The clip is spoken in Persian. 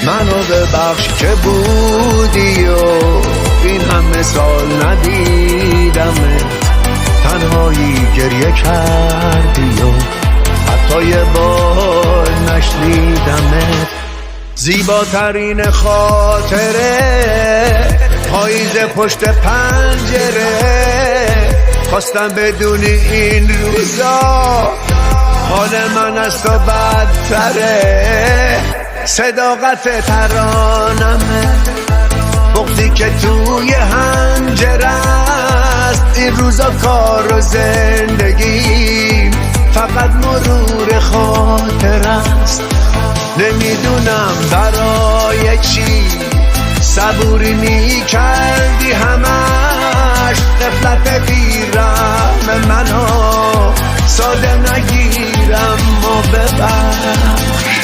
منو ببخش که بودی و این همه سال ندیدمت، تنهایی گریه کردی و حتی یه بار نشنیدمت. زیباترین خاطره پاییز پشت پنجره، خواستم بدونی این روزا حال من از تو بدتره. صداقت ترانمه، بغضی که توی هنجره است، این روزا کار و زندگی فقط مرور خاطر است. نمیدونم برای چی صبوری میکردی همش، غفلت بیرم منو ساده نگیرم و ببخش.